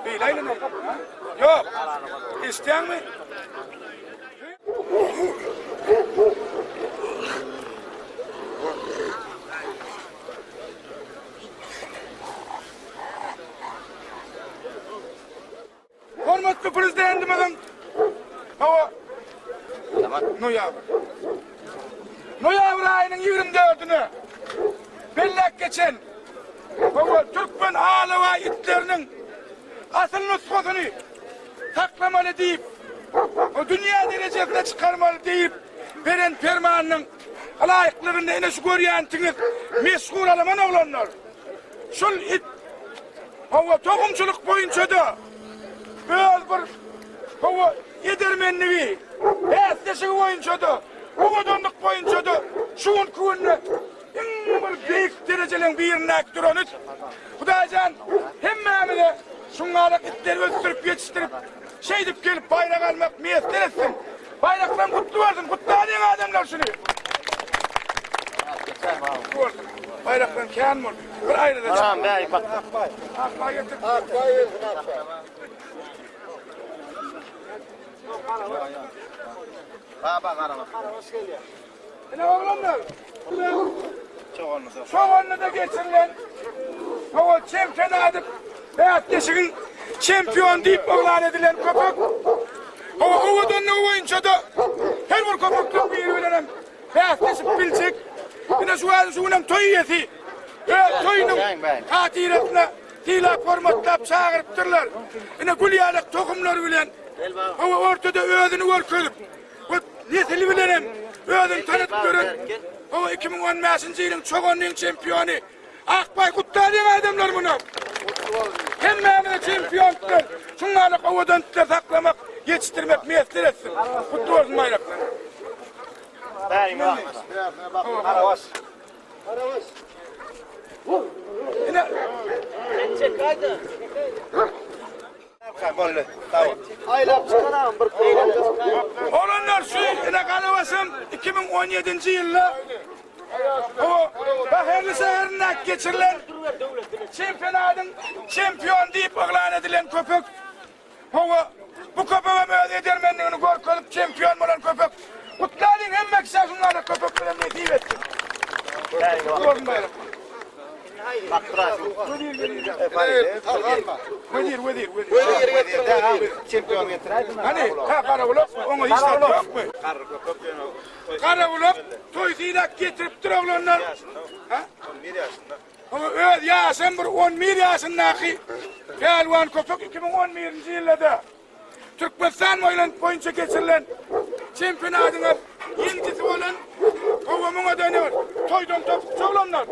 Beyleyle ne? Yok. İsteyen mi? Hormatlı prezidentimizin hava noyabr ayının 24'ünü bellek geçen hava Türkmen ağlava itlerinin asıl nüshasını saklamalı deyip o dünya derecesine çıkarmalı deyip veren fermanının layıklığında ene şu görüyentiniz meşgul alaman oğlanlar. Şul it hava tohumçuluk boyunca da böyle bir hava edermenliği esneşi boyunca da uğudunluk boyunca da şuun kuvunlu bir büyük derecelerin birine duranız. Hudacan hemmemine şunlarla itleri öttürüp yetiştirip şey deyip gelip bayrak almak miyetler etsin. Bayraktan kutlu varsın, kutlu adayın adamlar şunu. Bayraktan kâhan mı? Bir ayrı da Tamam bey bak. Akbay getir. Bak araba. Ne oğlanlar? Çoğunlu da geçirilen hava çemkene edip beyaz geçirin şampiyon deyip oğlan edilen köpek. Hava uğudunlu oyunca da her bir köpekle bir yürüyelim. Beyaz geçip bilecek. Yine şu an şunun toyiyeti. Toyunun hatiretine tila formatlap çağırıptırlar. Yine gülyalık tohumlar bilen. Hava ortada öğüdünü örkülüp. Nesili bilerim. Öğüdün tanıtıp görün. Hava 2015 yılın çoğunluğun şampiyonu. Akbay kutladığın adamlar bunu. Hemmemine şampiyonlar. Şunlarla havadan saklamak, yetiştirmek, mesler etsin. Kutlu olsun bayraklar. Bey bak. Arabas. Yine Çek haydi. Bolle. Tamam. Aylap çıkaran bir olanlar şu yine kanavasım 2017 yılda o Bahirli şehrine geçirilen şampiyonadın şampiyon deyip ilan edilen köpek. Bu köpeğe mühür edermenliğini korkup şampiyon olan köpek. Kutladın hem meksajınlarla köpeklerine nesip etsin. bak burası. Vedir. Şampiyon getirdi. Hani Karavulluk onu hiç tadı yok mu? Karavulluk toysuyla getirip dur oğlanlar. Ya sen bir 11 yaşındaki Pelvan köpek 2011 yılda Türkmenistan boyunca geçirilen şampiyonadına yendisi olan kovamına dönüyor. Toydan topuk çoğlanlar.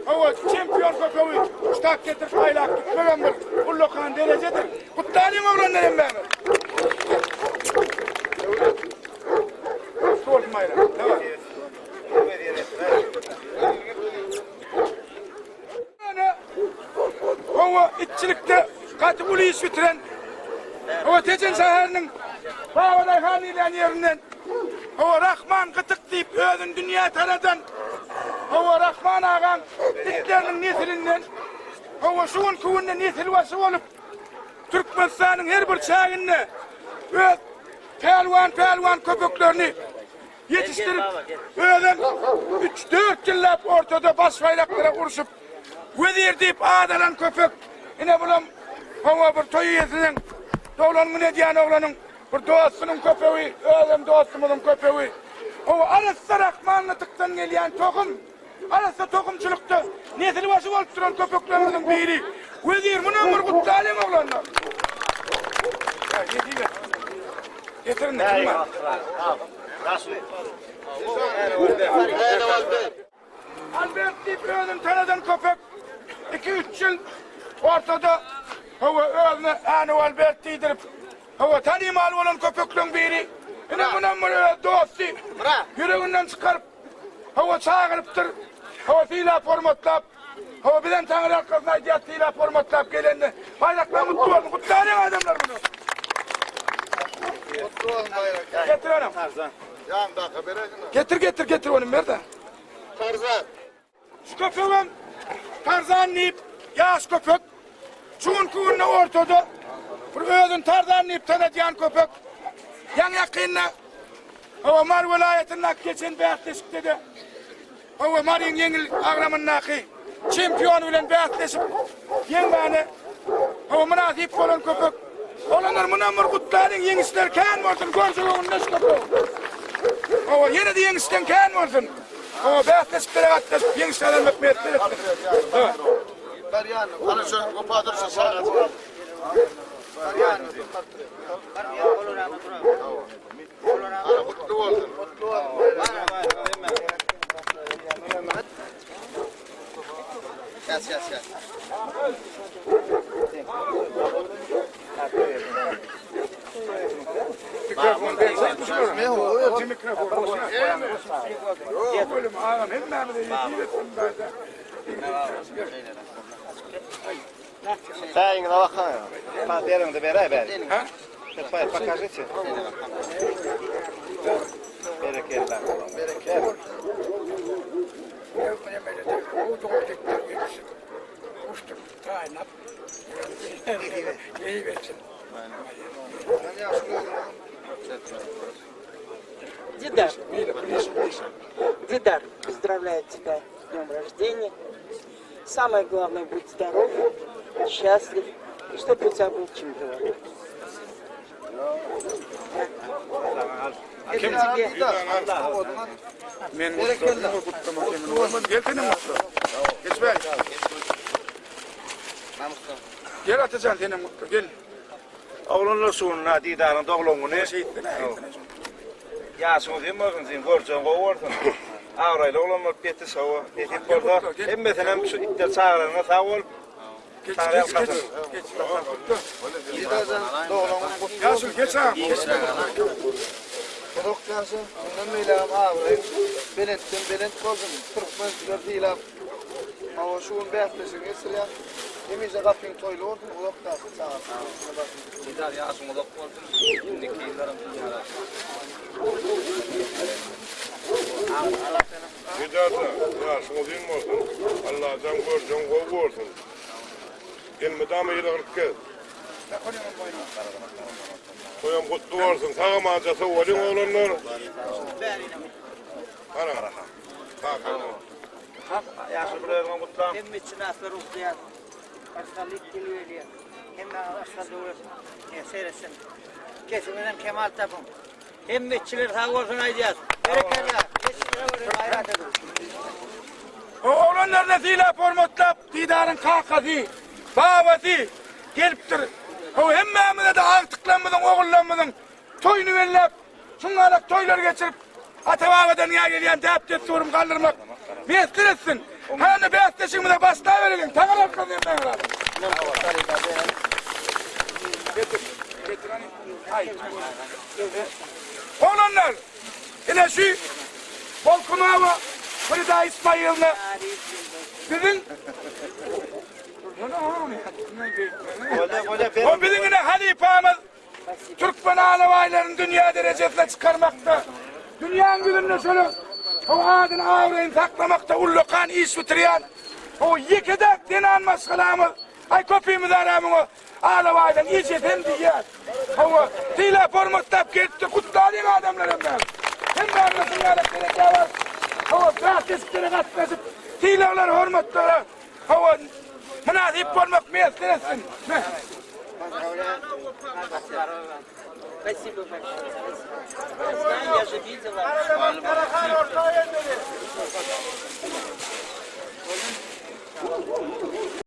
Hava şampiyon köpeği uçtak getirip aylak gitmeden bir kullukan derecedir. Kutlanayım oğlanlar hem benim. Sormayla. Tamam. Hava iççilikte katı bulu iş bitiren hava Teçen şehirinin Bağvaday Hani'den yerinden hava Rahman kıtık deyip ödün dünya taradan hava Rahman ağam itlerinin nesilinden hava şuun nesil başı olup Türkmenistan'ın her bir çağını ve pelvan köpeklerini yetiştirip ödün 3-4 yıllar ortada baş bayraklara kuruşup vedir deyip ağdalan köpek yine bulam hava bir toyu yetinin Doğulanın ne diyen oğlanın bir dostunun köpeği, öğlem dostumuzun köpeği. O arası Rahmanlıktan gelen tohum, arası tohumçulukta nesili başı olup duran köpeklerimizin biri. Vedir bunun bir kutlayalım oğlanlar. Getirin de kim var? Albert deyip öğlem tanıdan köpek 2-3 yıl ortada hava öğlene anı Albert deydirip hava tanımalı olan köpeklerin biri. Yine bunun dostu yüreğinden çıkarıp hava çağırıptır. Hava tila formatlap hava bilen tanrı arkasına ihtiyaç tila formatlap gelende bayrakla mutlu olun. Kutlayalım adamlar bunu. Mutlu olun bayrak. Getir hanım. Yan dakika vereceğim. Getir onu ver de. Tarzan. Şu köpeğim Tarzan deyip yaş köpek. Şunun kuvunla ortada Bir özün tarzanlayıp tanıyan köpek. Yan yakınına o Mar vilayetinden geçen beyatleşik dedi. O Mar'ın yengil ağramındaki çempiyon bilen beyatleşip yengane o münasip olan köpek. Olanlar münamır kutların yengisler kan varsın. Görsün onun neş köpek. O yine de yengisten kan varsın. O beyatleşip atleşip yengislerden mekmiyetler ettir. Daryan, ana şu kopadırsa sağa çıkar. Daryan. Ana mutlu oldun. Kes. Mikrofon versen düşürürüm. Ne o? Mikrofon. Yok oğlum ağam hem memle yediretsin böyle. Sayın bakın ya. Ben derim de beraber. Ha? Покажите. Bereketler. Bereket. Дидар, поздравляю тебя с днем рождения. Самое главное, будь здоров, счастлив, чтобы у тебя был чемпион. Это тебе. Men mutlu kutlamak emin olmam. Gel senin mutlu. Geç ver. Gel Atacan senin mutlu. Gel. Oğlunla sonuna didarın doğulunu. Şey ettin ha. Ya son değil mi bakın sen borcun kovartın. Ağrayla oğlunla peti sava. Peti burada. Hem mesela şu itler sağlarına sağ ol. Geç. Geç. Didarın doğulunu. Yasul geç ha. Doktorsun, ondan meylam ağabey, belent oldum, Türkmen gördüğüyle, ama şuun beğenmesini esirya, hemize kapın toylu oldu, o doktor sağ Didar ya son doktor. Şimdiki yıllarım. Giderse, ya şu değil mi olsun? Allah'tan borcun kovartın. Gelmeden mi yılırık kez? Koyam kutlu olsun. Sağa mağazası olun oğlanlar. Ana. Bak. Yaşı buraya kutlam. Hem için aslar okuyan, hastalık geliyor diye. Hem hastalık oluyor, seyretsin. Kesimden Kemal Tapım. Hem mitçiler sağ olsun ayacağız. Bereketler. Geçişlere vuruyor, hayrat edin. O oğlanlar da zila formatlap didarın kakası, babası geliptir. O hemmamına da artıklanmadan, oğullanmadan toyunu verlep, şunlarla toylar geçirip Atabağa'dan ya gelen deyip sorum kaldırmak. Bestir etsin. Hani besteşimi de bastığa verelim. Takal arkasıyım ben herhalde. Getir. Getir hani. Hayır. Oğlanlar, yine şu Volkunova, Frida İsmail'le sizin o bizim yine halifamız Türkmen alavayların dünya derecesine çıkarmakta. Dünyanın güdünde şöyle o adın ağrıyın saklamakta ullukan iş bitiriyen o yekidek dinan maskalamız ay köpüğümüz aramın o alavaydan iyice hem diyen o tila formattap gitti kutladığın adamlarım ben. Hem de anlasın yarattığına kâvar o pratisklere katlaşıp tilalar hormatlara o münasip olmak meslesin. Спасибо большое. Я знаю, я же видела.